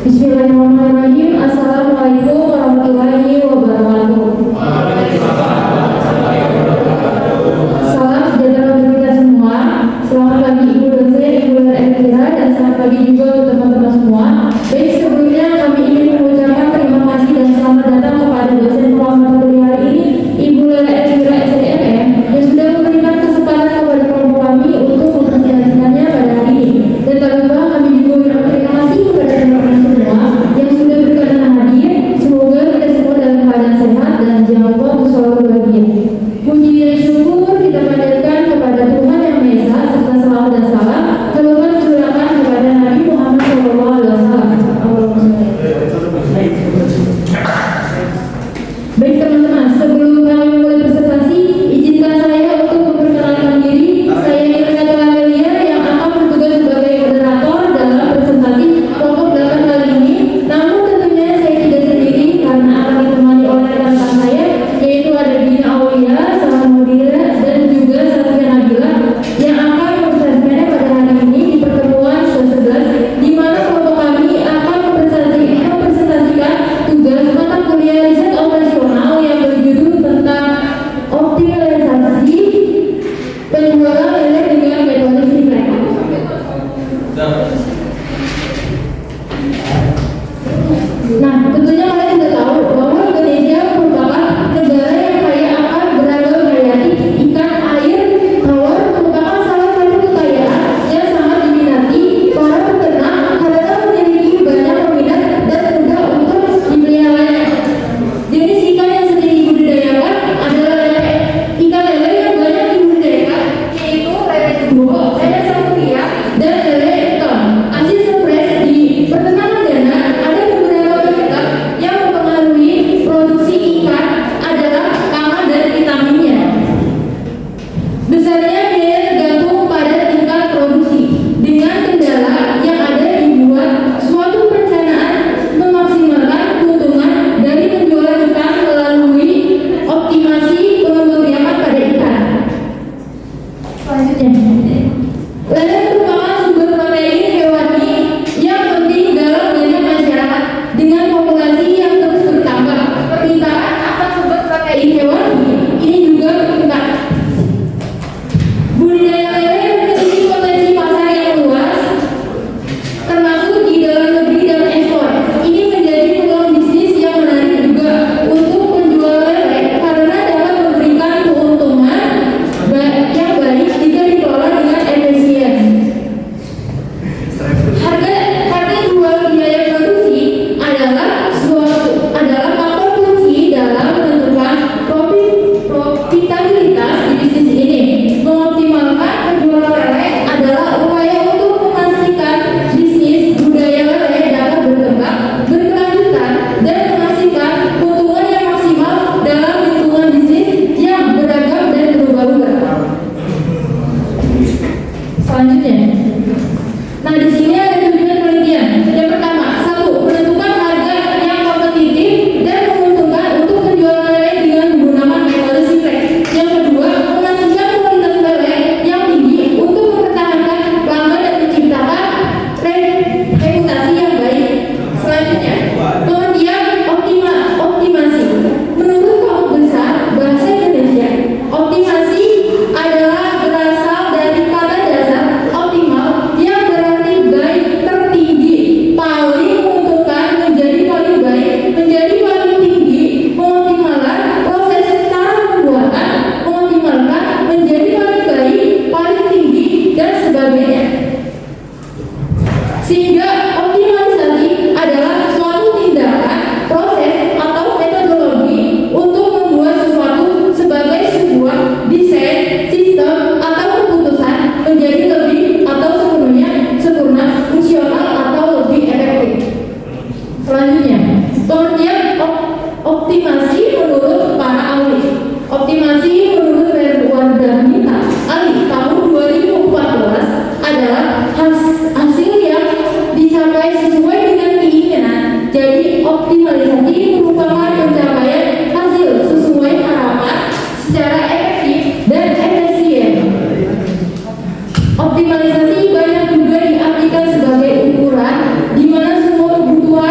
Bismillahirrahmanirrahim. Assalamualaikum warahmatullahi wabarakatuh. Salam sejahtera untuk kita semua. Selamat pagi Ibu dosen, Ibu Elvira, dan selamat pagi juga untuk teman-teman semua. Baik, sebelumnya kami ingin mengucapkan terima kasih dan selamat datang kepada dosen pelamar materi hari ini, Ibu Elvira SDMM, yang sudah memberikan kesempatan kepada kelompok kami untuk mempresentasikannya pada hari ini. Dan tak lupa kami juga berterima kasih kepada teman-teman semua yang sudah berkenan hadir. Semoga kita semua dalam keadaan sehat dan jangan lupa untuk selalu bahagia. Puji dan syukur kita panjatkan kepada Tuhan Yang Maha Esa, serta salawat dan salam tercurahkan kepada Nabi Muhammad SAW. Baik teman-teman, sebelum kami mulai presentasi, izinkan saya untuk memperkenalkan diri. Saya Nirina Amelia yang akan bertugas sebagai moderator dalam presentasi kelompok 8 kali ini. Namun tentunya saya tidak sendiri karena akan ditemani oleh rekan saya, yaitu ada Dina Aulia, Salamuddin, dan juga Safia Nabila yang akan mempresentasikannya pada hari ini di pertemuan ke-11, di mana kelompok kami akan mempresentasikan tugas mata kuliah riset operasional yang berjudul tentang optimalisasi penjualan lele dengan metode Siprek. Nah, tentunya kalian sudah tahu bahwa Indonesia merupakan negara yang kaya akan beragam hayati. Ikan air tawar merupakan salah satu kekayaan yang sangat diminati para peternak karena memiliki banyak peminat dan mudah untuk dipeliharanya. Jenis ikan yang sering dibudidayakan adalah ikan lele yang banyak dibudidayakan, yaitu lele jumbo, lele sapuria, dan lele hitam. Hasil surprise di peternakan dana ada beberapa penyebab yang mempengaruhi produksi ikan adalah pangan dan vitaminnya. Besarnya biaya tergantung pada tingkat produksi. Dengan kendala yang ada dibuat suatu perencanaan memaksimalkan keuntungan dari penjualan ikan melalui optimasi pengembang pada ikan. Selanjutnya, lele merupakan sumber protein hewani yang penting dalam banyak masyarakat. Dengan populasi yang terus bertambah, permintaan akan sumber protein hewani ini juga meningkat. Budidaya lele memiliki potensi pasar yang luas, termasuk di dalam negeri dan ekspor. Ini menjadi peluang bisnis yang menarik juga untuk penjual lele karena dapat memberikan keuntungan yang baik jika dikelola dengan efisien. Harga jual biaya produksi adalah faktor kunci dalam menentukan profitabilitas di bisnis ini. Mengoptimalkan penjualan lele adalah upaya untuk memastikan bisnis budaya lele dapat berkembang berkelanjutan dan menghasilkan keuntungan yang maksimal dalam lingkungan bisnis yang beragam dan berubah-ubah. Selanjutnya, nah di sini ada tujuan penelitian. Yang pertama, 1. Menentukan harga yang kompetitif dan menguntungkan untuk penjualan lele dengan menggunakan metode Siprek. Yang kedua, memastikan kualitas lele yang tinggi untuk mempertahankan pelanggan dan menciptakan reputasi yang baik. Selanjutnya, pengertian optimasi. Menurut kelompok besar bahasa Indonesia, optimasi adalah berasal dari kata dasar optimal yang berarti baik, tertinggi, paling menguntungkan, menjadi paling baik, menjadi paling tinggi, mengoptimalkan proses cara pembuatan, mengoptimalkan, menjadi paling baik, paling tinggi, dan sebagainya. Sehingga optimalisasi adalah suatu tindakan, proses, atau metodologi untuk membuat sesuatu sebagai sebuah desain, sistem, atau keputusan menjadi lebih atau sepenuhnya sempurna, fungsional, atau lebih efektif. Selanjutnya, pengertian optimasi menurut para ahli. Optimasi menurut Wardhanita ahli tahun 2014 adalah hasil yang dicapai sesuai dengan keinginan. Jadi optimalisasi merupakan pencapaian hasil sesuai harapan secara efektif dan efisien. Optimalisasi banyak juga diartikan sebagai ukuran di mana semua kebutuhan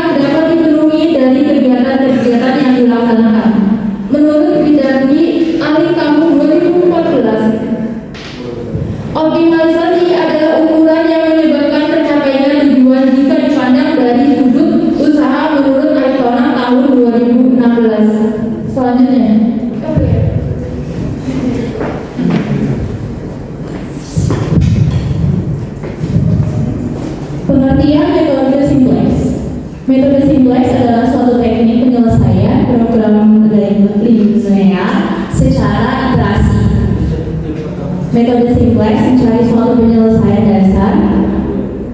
Metode simplex adalah suatu teknik penyelesaian program linear secara iterasi. Metode simplex mencari suatu penyelesaian dasar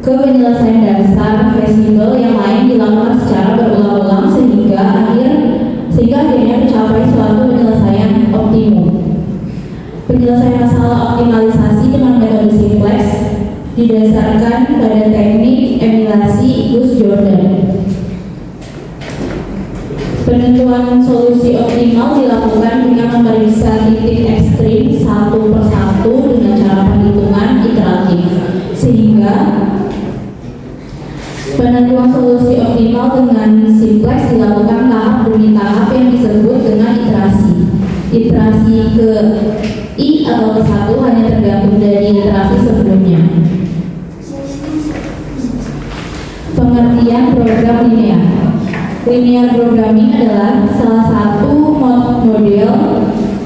ke penyelesaian dasar fleksibel yang lain dilakukan secara berulang-ulang sehingga akhirnya tercapai suatu penyelesaian optimum. Penyelesaian masalah optimalisasi dengan metode simplex didasarkan pada teknik emulasi Gus-Jordan. Penentuan solusi optimal dilakukan dengan memeriksa titik ekstrim satu persatu dengan cara perhitungan iteratif, sehingga penentuan solusi optimal dengan simplex dilakukan tahap demi tahap yang disebut dengan iterasi. Iterasi ke I atau ke 1 hanya tergantung dari iterasi sebelumnya. Pengertian program linear. Linear programming adalah salah satu model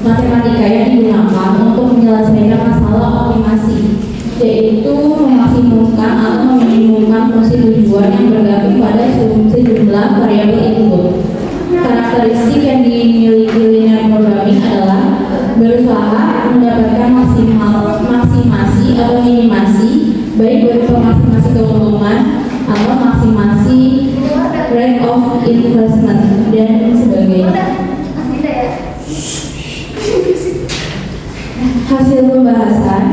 matematika yang digunakan untuk menyelesaikan masalah optimasi, yaitu memaksimumkan atau meminimumkan fungsi tujuan yang bergantung pada sejumlah variabel input. Karakteristik yang dimiliki linear programming adalah berusaha mendapatkan maksimasi atau minimasi, baik berupa maksimasi keuntungan atau maksimasi rate of investment dan sebagainya. Hasil dan pembahasan.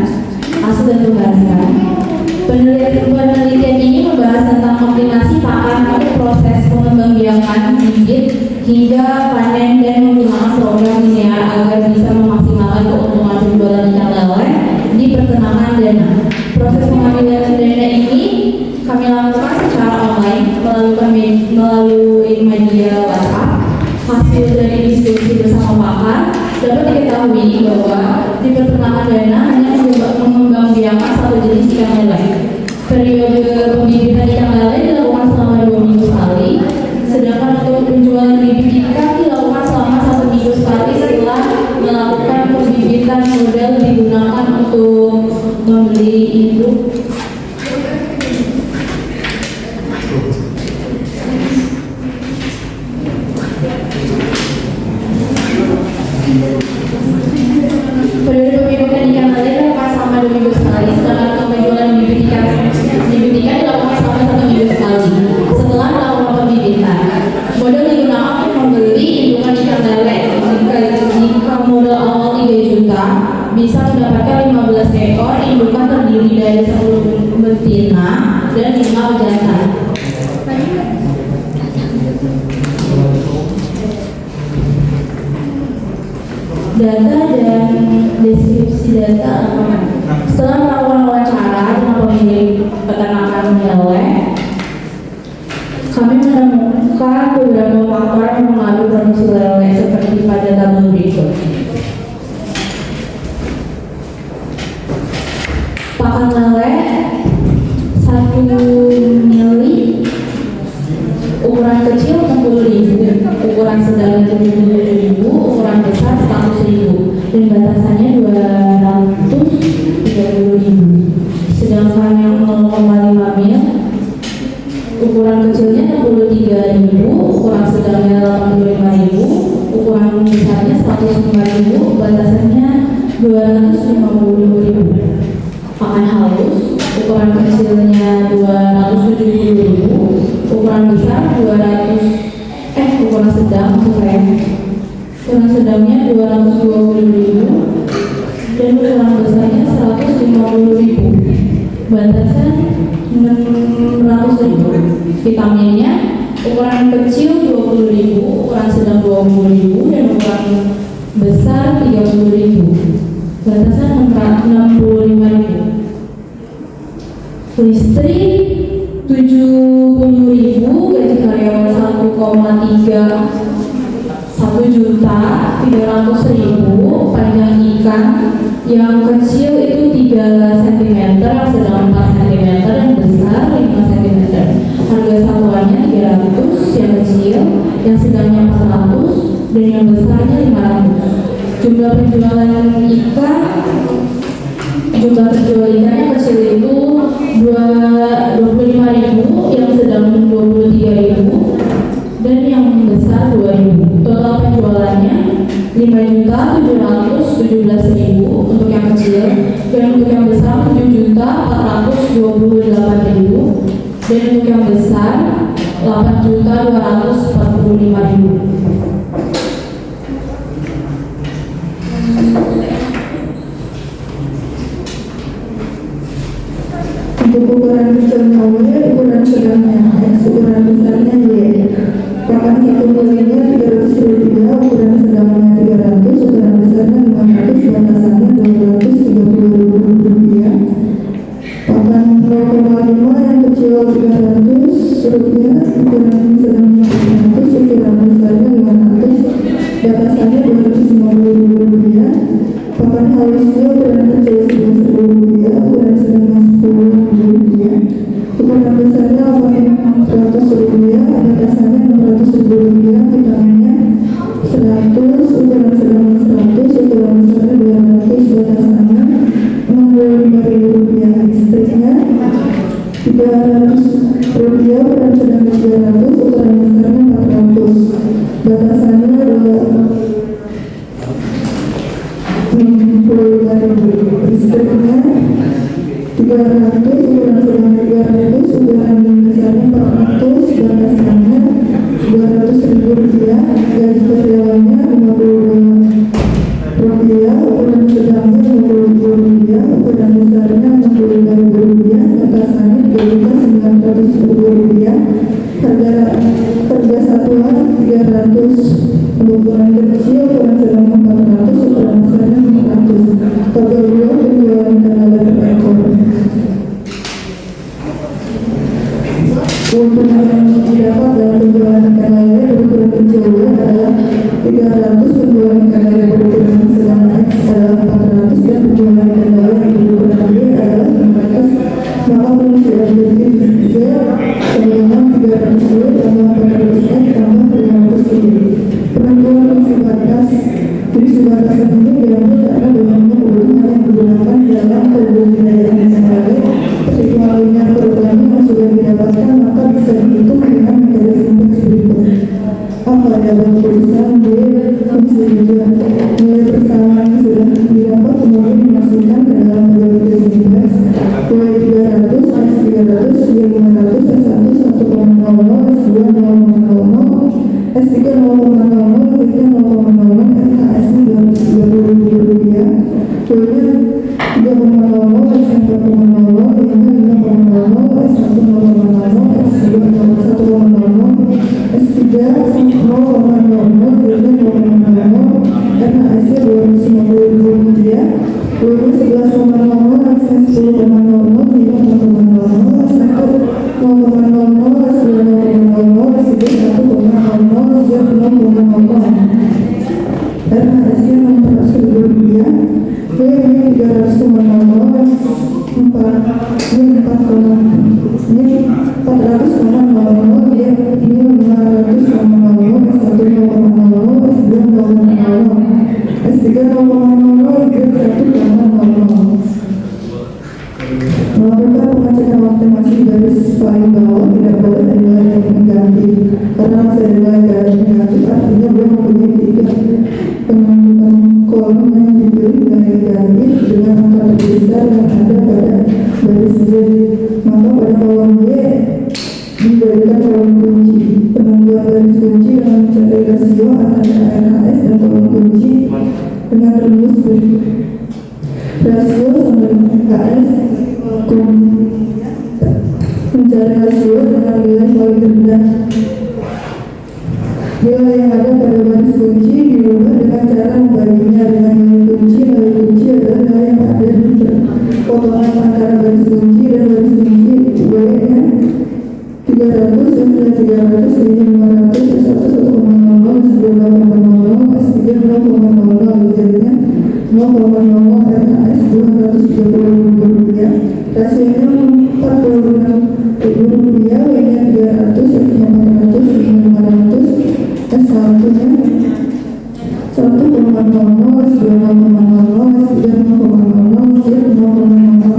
Penelitian ini membahas tentang optimasi pakan untuk proses pengembangbiakan bibit hingga panen dan menggunakan program linear agar bisa memaksimalkan keuntungan penjualan ikan lele di perkenalan dana. Proses pengambilan dana ini kami lakukan secara online melalui media WhatsApp. Hasil dari diskusi bersama pakar dapat diketahui bahwa di peternakan dana hanya mengembangbiakan satu jenis ikan lele. Periode pembibitan ikan lele dilakukan selama 2 minggu sekali, sedangkan untuk penjualan bibit ikan dilakukan selama 1 minggu sekali setelah melakukan pembibitan. Model digunakan untuk membeli induk. Periode pembibitan ikan lele dilakukan selama 2 minggu sekali, sedangkan untuk penjualan bibit ikan dilakukan selama 1 minggu sekali setelah melakukan pembibitan. Model digunakan untuk membeli indukan ikan lele. Jika modal awal 3 juta, bisa mendapatkan 15 ekor indukan terdiri dari 10 betina dan 5 jantan. Data dan deskripsi data. Setelah melakukan wawancara dengan pemilik peternakan lele, kami menemukan beberapa faktor yang mengaruhi produksi lele seperti pada tabel berikut. Pakan lele 1 mili, ukuran kecil 60.000, ukuran sedang 70.000, ukuran besar 100.000, dan batasannya 230.000. Sedangkan yang 0,5 mil, ukuran kecilnya 63.000, ukuran sedangnya 85.000, ukuran besarnya 105.000, batasannya 250.000. Pakan halus, ukuran kecilnya 270.000, ukuran besar ukuran sedangnya 220.000, dan ukuran besarnya 150.000, batasan 600.000. Vitaminnya ukuran kecil 20.000, ukuran sedang 20.000, dan ukuran besar 30.000, batasan 65.000. Listrik 70.000, gaji karyawan 1,300.000, panjang ikan yang kecil itu 3 cm, sedang 4 cm, yang besar 5 cm. Harga satuannya 300, yang kecil, yang sedangnya 400, dan yang besarnya 500. Jumlah terjual ikan yang kecil itu 25.000, yang sedang 23.000, besar 717.000 untuk yang kecil, dan untuk yang besar 7.428.000, dan untuk yang besar 8.245.000. Untuk ukuran kecilnya W, ukuran sedangnya X, ukuran besarnya Y. Pakan satu nilainya Rp300, ukuran sedangnya 300, ukuran besarnya 500, batasannya Rp230.000. Pakan 0,5 yang kecil Rp300, ukuran sedangnya 500, ukuran besarnya 500, batasannya Rp250.000. Pakan halusnya ukuran kecil Rp11.000, ukuran sedangnya Rp10.000, ukuran besarnya Rp800, batasannya Rp600.000, hitungannya 100, ukuran sedangnya 100, ukuran besarnya 200, batasannya Rp65.000. Listriknya Rp300, ukuran sedangnya 300, ukuran besarnya 400, batasannya Rp65.000. Listriknya 300, ukuran sedangnya 300, ukuran besarnya 400, batasannya Rp200.000. Gaji karyawannya Rp52, ukuran sedangnya Rp50.000, ukuran besarnya Rp65.000, batasannya Rp2.900.000. Harga satuan 300, ukuran kecil, ukuran sedangnya 400, ukuran besarnya 500. Harga jual penjualan tenaga per ekor. Keuntungan yang didapat dalam penjualan ikan lele berukuran kecil adalah 300, penjualan ikan lele berukuran sedang X adalah 400, dan penjualan ikan lele yang berukuran Y adalah 500. Maka pengisian objektif Z sebelumnya 300 Y tambah 400 X tambah 500 Y. Penentuan fungsi batasan ini diambil karena banyaknya kebutuhan yang digunakan dalam pembudidayaan ikan lele. Ketika halnya programnya yang sudah didapatkan, maka bisa dihitung dengan mekanisme berikut. A. Variabel tulisan. B. Fungsi tujuan. Nilai persamaan yang sudah didapat kemudian dimasukkan ke dalam multiplication index. Y 300, X 300, Y 500, S1 1,00, S2 0,00, S3 0,00, S3 0,00, SKS nya Rp230.000, Y nya 3,00, S yang 4,00, Y nya 5,00, S1 0,00, S2 1,00, S3 0,00, Y nya 0,00, RHS nya Rp250.000, Y nya 11,00, X nya 10,00, Y nya 4,00, S1 0,00, S2 0,00, S3 1,00, Z 0,00. RHS nya Rp600.000, Y nya 300,00, Melakukan pengecekan waktu masih garis paling bawah tidak boleh nilai yang negatif, karena masih ada nilai yang negatif artinya dia mempunyai tiga penentukan kolom yang dipilih nilai negatif dengan angka terbesar yang ada pada garis Z. Maka pada kolom Y diberikan kolom kunci. Penentuan garis kunci dengan mencari rasio antara RHS dan kolom kunci dengan rumus rasio sama RHS mencari rasio dengan nilai paling rendah. Nilai yang ada pada garis kunci diubah dengan cara membaginya dengan nilai kunci. Nilai kunci adalah nilai yang ada di potongan antara garis kunci dan garis kunci. Y nya 300, S nya 300, Y nya 500, S1 1,00, S2 0,00, S3 0,00, Z nya 0,00, RHS Rp230.000. Rasionya Rp46.000, Y nya 300, X nya 400, Y nya 500, S1 nya 1,00, S2 0,00, S3 0,00, Z 0,00,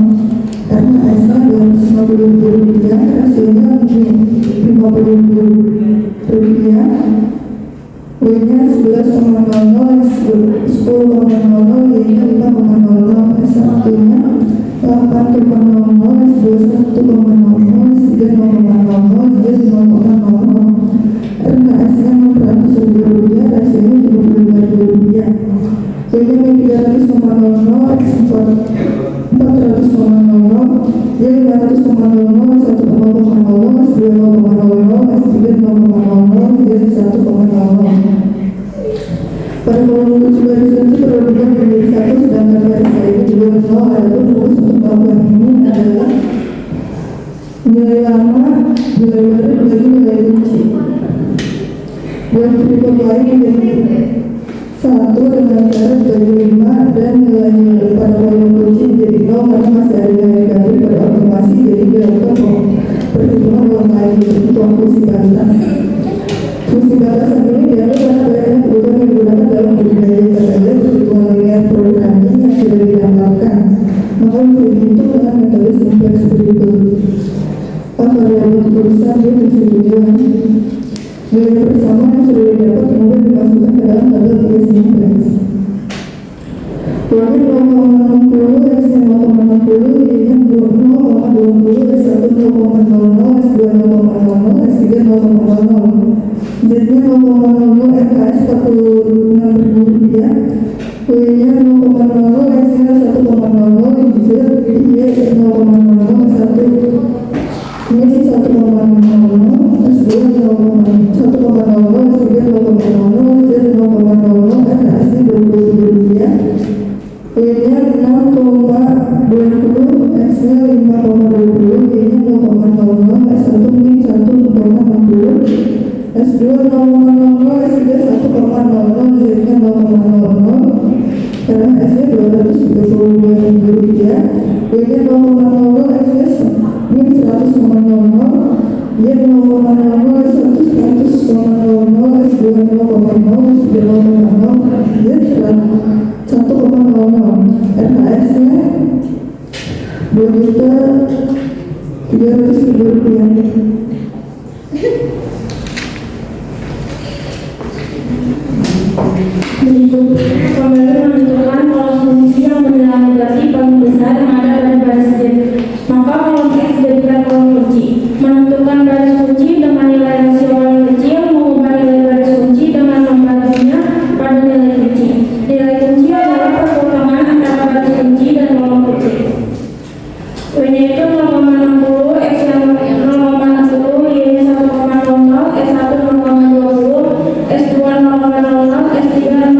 RHS nya Rp250.000, rasionya Rp50.000. Y-nya 11,00, S10,00, Y-nya 5,00, S1-nya 8,00, S21,00, S3,00, Z0,00, RKS-nya Rp600.000, rasionya Rp25.000. Y-nya 300,00, X4 400,00, Y 500,00, S1,00, S2,00, S3,00, Z 1,00. Pada kolom 7 garis kunci perlukan menjadi 1, sedangkan garis lainnya juga 0. Adapun fokus untuk melakukan ini adalah nilai lama, nilai baru, bagi nilai kunci. Buat berikut lain menjadi 1 dengan cara bagi 5 dan nilai pada kolom kunci menjadi 0 karena masih ada nilai negatif pada optimasi, jadi dilakukan perhitungan ulang lagi untuk fungsi batas. Fungsi batasan ini diambil karena banyak perubahan yang digunakan dalam budidaya metode perhitungan linear programming yang sudah didapatkan. Maka dihitung dengan metode simplex berikut. Variabel tulisan dia bisa tujuan. Nilai bersama yang sudah didapat kemudian dimasukkan ke dalam tabel dia simplex. Y-nya 0,60, S-nya 0,60, Y-nya 0,20, S1 0,00, S2 0,00, S3 0,00. Z-nya 0,00, RKS Rp46.000, Y-nya 0,00, S-nya 1,00, Z, Y 0,00, S1 ini 1,00, S2 0,00, S3 0,00, Z 0,00, RKS-nya Rp27.000, Y-nya 6,20, X-nya 5,20, Y-nya 0,00, S1 ini 1,60, S2 0,00, S3 1,00, Z-nya 0,00, RKS-nya Rp232.000, Y-nya 0,00, X-nya ini 100,00, Y 0,00, S1 100,00, S2 0,00, S3 0,00, Z 1,00, RKS-nya Rp2.300.000. Berikut pembeli menentukan kolom fungsi yang bernilai negatif paling besar yang ada pada baris Z. Maka kolom X jadikan kolom kunci. Menentukan baris kunci dengan nilai rasio paling kecil, mengubah nilai baris kunci dengan membaginya pada nilai kunci. Nilai kunci adalah perpotongan antara baris kunci dan kolom kunci. Y-nya itu 0,60, X yang 0,60, Y 1,00, S1 0,20, S2 0,00, S3 0,00,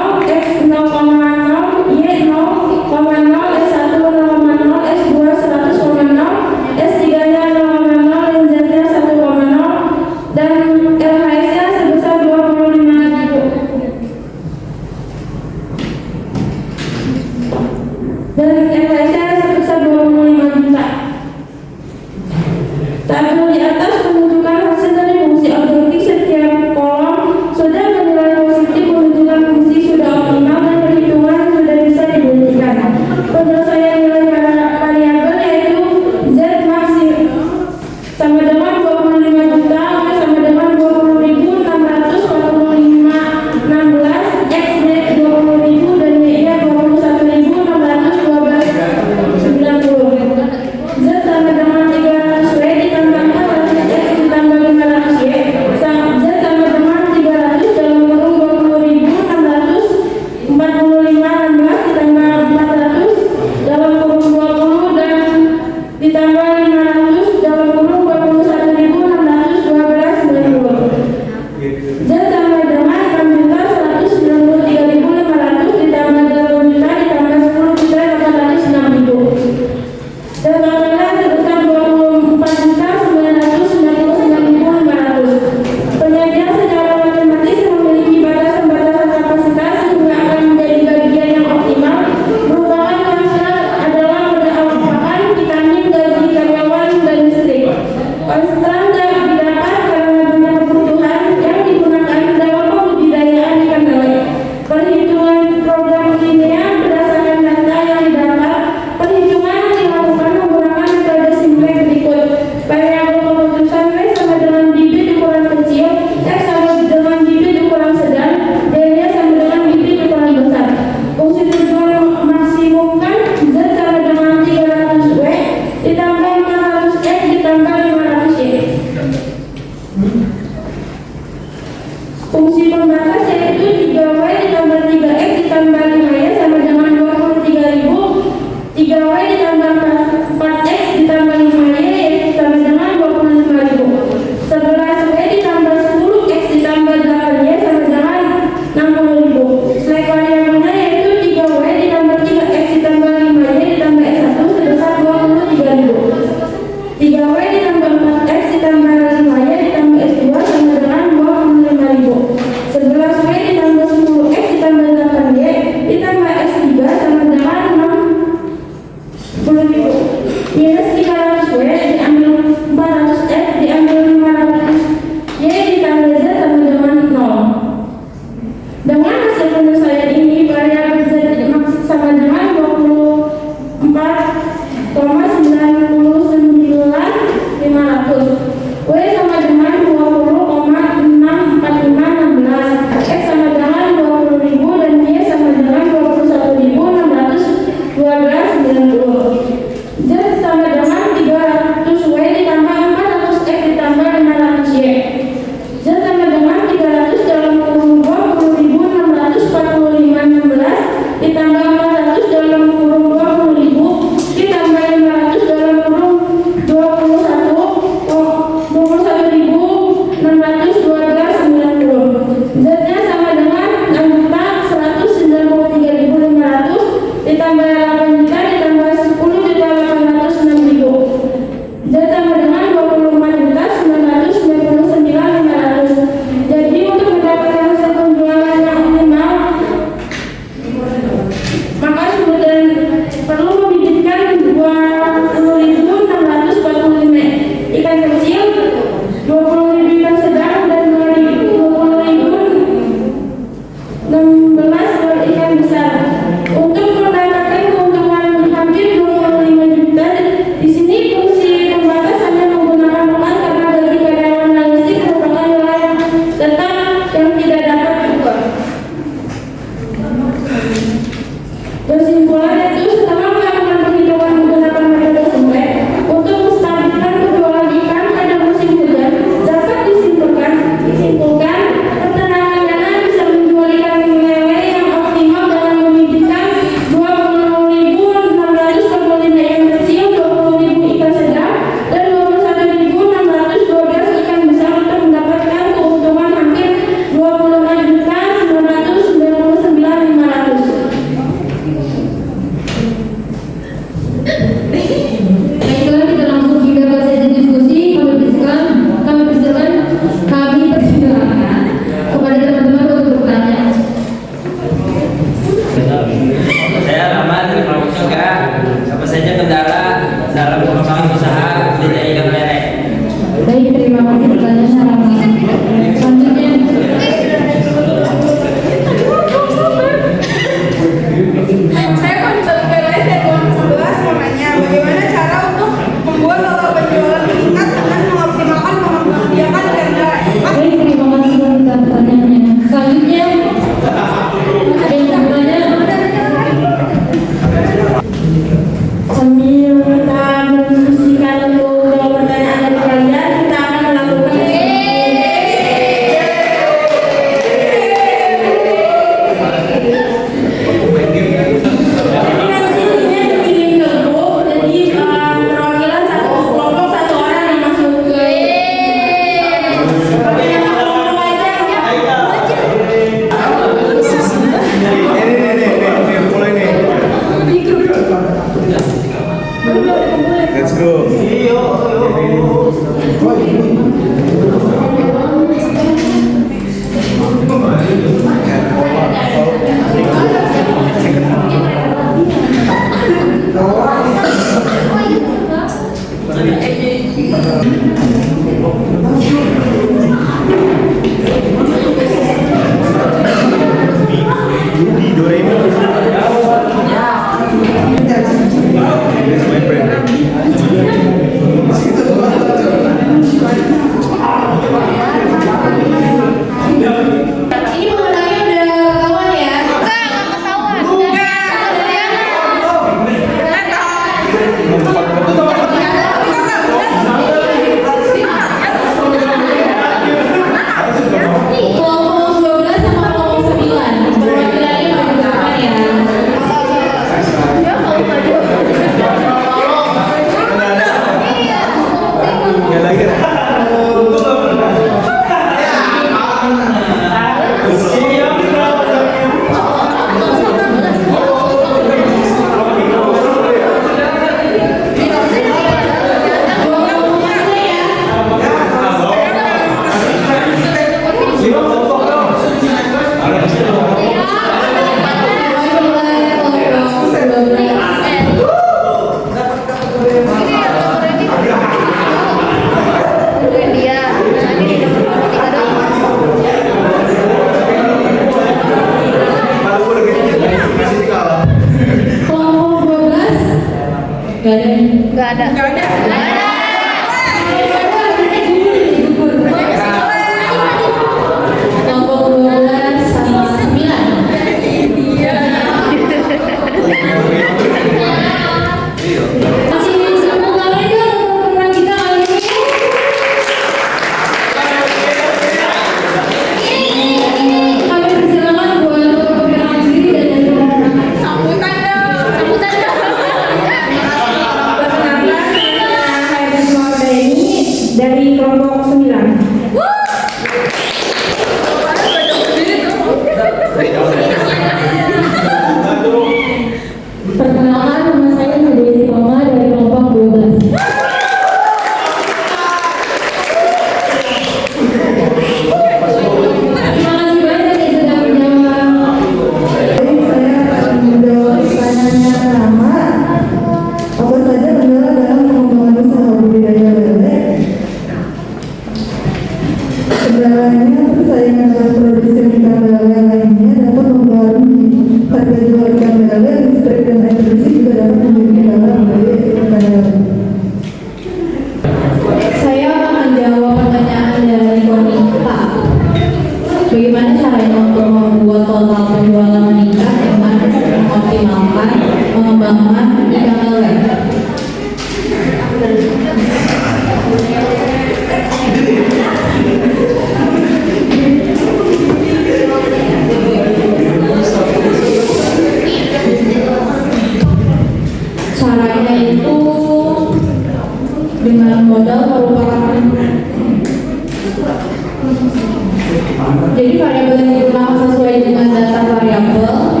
variabel,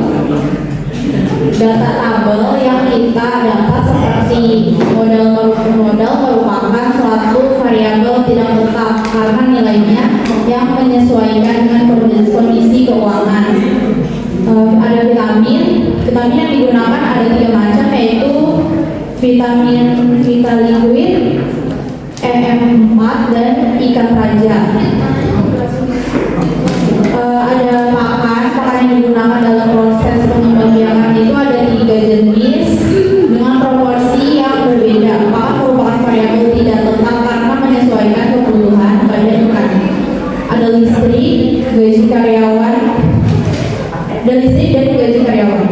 data tabel yang kita dapat seperti model merupakan suatu variabel tidak tetap karena nilainya yang menyesuaikan dengan kondisi keuangan. Ada vitamin yang digunakan ada 3 macam, yaitu vitamin Vitaliquid, MM4 dan ikan raja. Ada pakan yang digunakan dalam proses pengembang-biakan itu ada 3 jenis dengan proporsi yang berbeda. Pakan merupakan variabel tidak tetap karena menyesuaikan kebutuhan badan ikan. Ada listrik, gaji karyawan, dan gaji karyawan.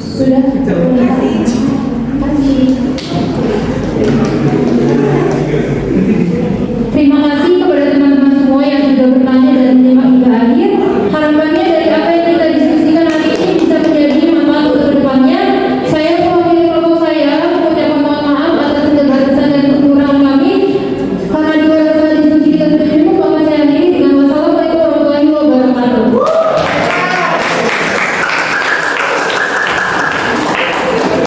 Sudah.